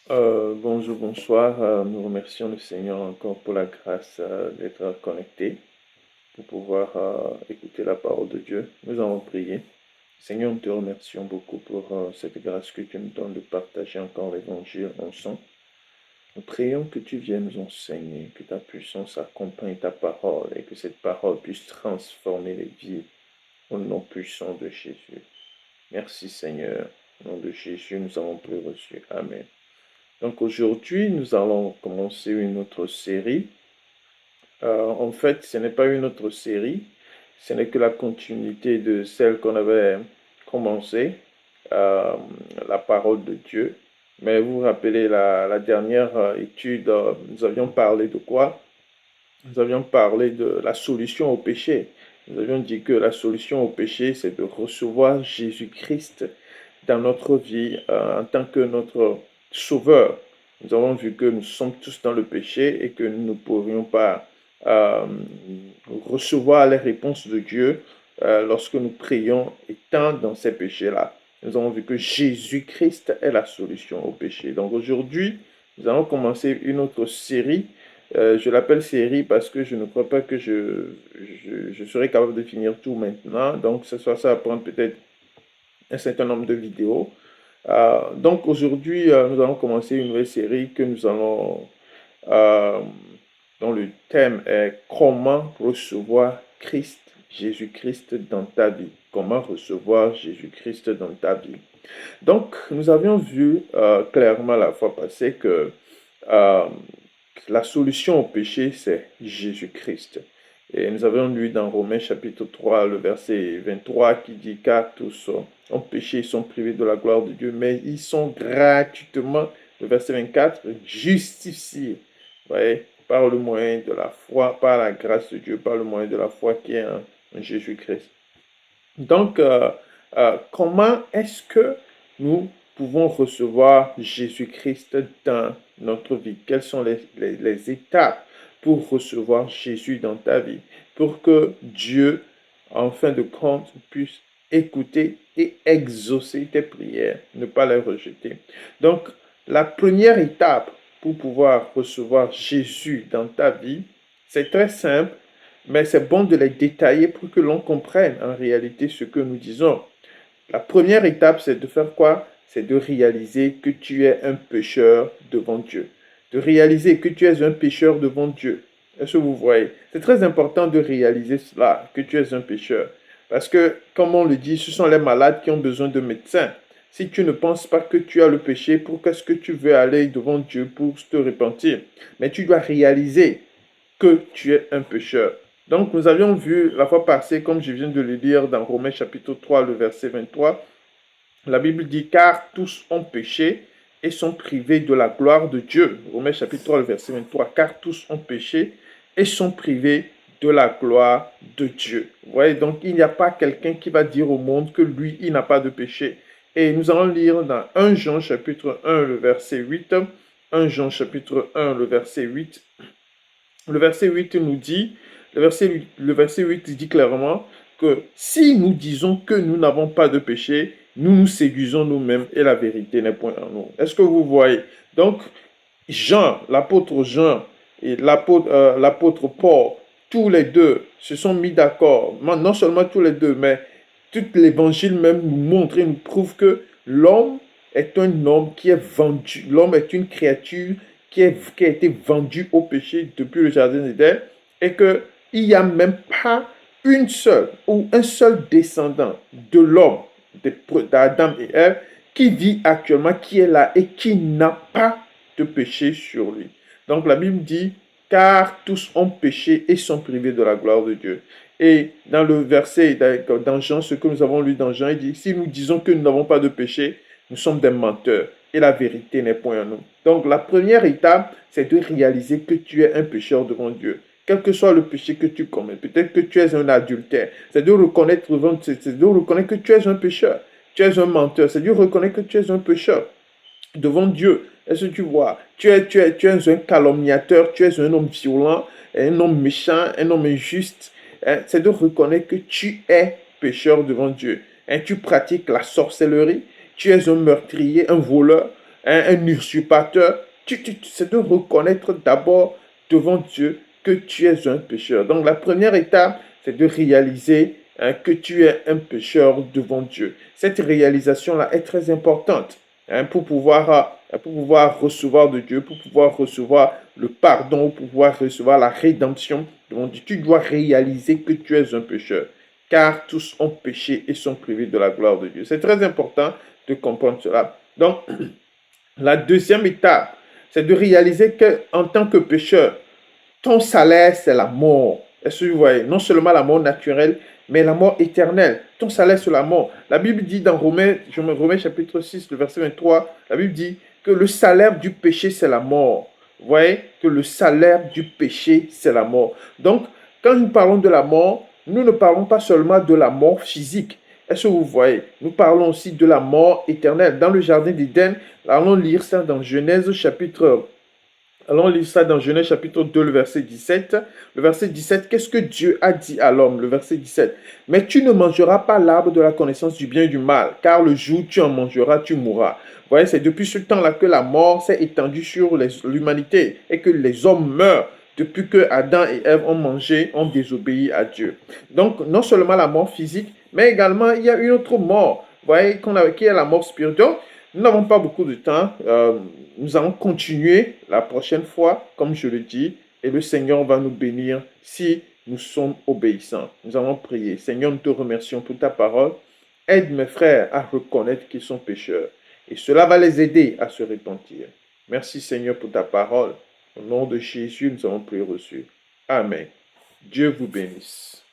Bonjour, bonsoir. Nous remercions le Seigneur encore pour la grâce d'être connecté, pour pouvoir écouter la parole de Dieu. Nous allons prier. Seigneur, nous te remercions beaucoup pour cette grâce que tu nous donnes de partager encore l'évangile ensemble. Nous prions que tu viennes nous enseigner, que ta puissance accompagne ta parole et que cette parole puisse transformer les vies au nom puissant de Jésus. Merci Seigneur. Au nom de Jésus, nous avons plus reçu. Amen. Donc aujourd'hui, nous allons commencer une autre série. En fait, ce n'est pas une autre série, ce n'est que la continuité de celle qu'on avait commencée, euh, la parole de Dieu. Mais vous vous rappelez, la dernière étude, nous avions parlé de quoi? Nous avions parlé de la solution au péché. Nous avions dit que la solution au péché, c'est de recevoir Jésus-Christ dans notre vie en tant que notre sauveur. Nous avons vu que nous sommes tous dans le péché et que nous ne pourrions pas euh, recevoir les réponses de Dieu lorsque nous prions étant dans ces péchés-là. Nous avons vu que Jésus-Christ est la solution au péché. Donc aujourd'hui, nous allons commencer une autre série. Je l'appelle série parce que je ne crois pas que je serai capable de finir tout maintenant. Donc, ça va prendre peut-être un certain nombre de vidéos. Donc aujourd'hui, nous allons commencer une nouvelle série que nous allons, euh, dont le thème est comment recevoir Christ, Jésus-Christ dans ta vie. Comment recevoir Jésus-Christ dans ta vie. Donc, nous avions vu clairement la fois passée que euh, la solution au péché, c'est Jésus-Christ. Et nous avions lu dans Romains chapitre 3, le verset 23 qui dit car tous ont péché, ils sont privés de la gloire de Dieu, mais ils sont gratuitement, le verset 24, justifiés. Vous voyez, par le moyen de la foi, par la grâce de Dieu, par le moyen de la foi qui est en Jésus-Christ. Donc, comment est-ce que nous pouvons recevoir Jésus-Christ dans notre vie? Quelles sont les étapes pour recevoir Jésus dans ta vie? Pour que Dieu, en fin de compte, puisse écouter et exaucer tes prières, ne pas les rejeter. Donc, la première étape pour pouvoir recevoir Jésus dans ta vie, c'est très simple, mais c'est bon de les détailler pour que l'on comprenne en réalité ce que nous disons. La première étape, c'est de faire quoi? C'est de réaliser que tu es un pécheur devant Dieu. De réaliser que tu es un pécheur devant Dieu. Est-ce que vous voyez? C'est très important de réaliser cela, que tu es un pécheur. Parce que, comme on le dit, ce sont les malades qui ont besoin de médecins. Si tu ne penses pas que tu as le péché, pourquoi est-ce que tu veux aller devant Dieu pour te repentir? Mais tu dois réaliser que tu es un pécheur. Donc, nous avions vu la fois passée, comme je viens de le lire dans Romains chapitre 3, le verset 23, la Bible dit, car tous ont péché et sont privés de la gloire de Dieu. Romains chapitre 3, le verset 23, car tous ont péché et sont privés de la gloire de Dieu. Vous voyez, donc il n'y a pas quelqu'un qui va dire au monde que lui, il n'a pas de péché. Et nous allons lire dans 1 Jean chapitre 1, le verset 8, 1 Jean chapitre 1, le verset 8, le verset 8 nous dit, le verset 8 dit clairement que si nous disons que nous n'avons pas de péché, nous nous séduisons nous-mêmes et la vérité n'est point en nous. Est-ce que vous voyez? Donc, l'apôtre Jean et l'apôtre Paul, tous les deux se sont mis d'accord. Non seulement tous les deux, mais tout l'évangile même nous montre et nous prouve que l'homme est un homme qui est vendu. L'homme est une créature qui a été vendue au péché depuis le jardin d'Éden et qu'il n'y a même pas une seule ou un seul descendant de l'homme, d'Adam et Ève, qui vit actuellement, qui est là et qui n'a pas de péché sur lui. Donc la Bible dit, car tous ont péché et sont privés de la gloire de Dieu. Et dans le verset, dans Jean, ce que nous avons lu dans Jean, il dit, si nous disons que nous n'avons pas de péché, nous sommes des menteurs et la vérité n'est point en nous. Donc la première étape, c'est de réaliser que tu es un pécheur devant Dieu. Quel que soit le péché que tu commets, peut-être que tu es un adultère, c'est de reconnaître que tu es un pécheur. Tu es un menteur, c'est de reconnaître que tu es un pécheur devant Dieu. Est-ce que tu vois? Tu es un calomniateur, tu es un homme violent, un homme méchant, un homme injuste. C'est de reconnaître que tu es pécheur devant Dieu. Tu pratiques la sorcellerie, tu es un meurtrier, un voleur, un usurpateur. C'est de reconnaître d'abord devant Dieu que tu es un pécheur. Donc la première étape, c'est de réaliser que tu es un pécheur devant Dieu. Cette réalisation-là est très importante pour pouvoir recevoir de Dieu, pour pouvoir recevoir le pardon, pour pouvoir recevoir la rédemption devant Dieu. Tu dois réaliser que tu es un pécheur, car tous ont péché et sont privés de la gloire de Dieu. C'est très important de comprendre cela. Donc, la deuxième étape, c'est de réaliser que en tant que pécheur, ton salaire, c'est la mort. Est-ce que vous voyez? Non seulement la mort naturelle, mais la mort éternelle. Ton salaire, c'est la mort. La Bible dit dans Romains chapitre 6, le verset 23, la Bible dit que le salaire du péché, c'est la mort. Vous voyez? Que le salaire du péché, c'est la mort. Donc, quand nous parlons de la mort, nous ne parlons pas seulement de la mort physique. Est-ce que vous voyez? Nous parlons aussi de la mort éternelle. Dans le jardin d'Éden, allons lire ça dans Genèse chapitre Allons lire ça dans Genèse chapitre 2, le verset 17. Le verset 17, qu'est-ce que Dieu a dit à l'homme? Le verset 17. Mais tu ne mangeras pas l'arbre de la connaissance du bien et du mal, car le jour où tu en mangeras, tu mourras. Vous voyez, c'est depuis ce temps-là que la mort s'est étendue sur l'humanité et que les hommes meurent depuis que Adam et Ève ont mangé, ont désobéi à Dieu. Donc, non seulement la mort physique, mais également il y a une autre mort, vous voyez, qui est la mort spirituelle. Nous n'avons pas beaucoup de temps. Nous allons continuer la prochaine fois, comme je le dis, et le Seigneur va nous bénir si nous sommes obéissants. Nous allons prier. Seigneur, nous te remercions pour ta parole. Aide mes frères à reconnaître qu'ils sont pécheurs. Et cela va les aider à se repentir. Merci Seigneur pour ta parole. Au nom de Jésus, nous avons prié reçu. Amen. Dieu vous bénisse.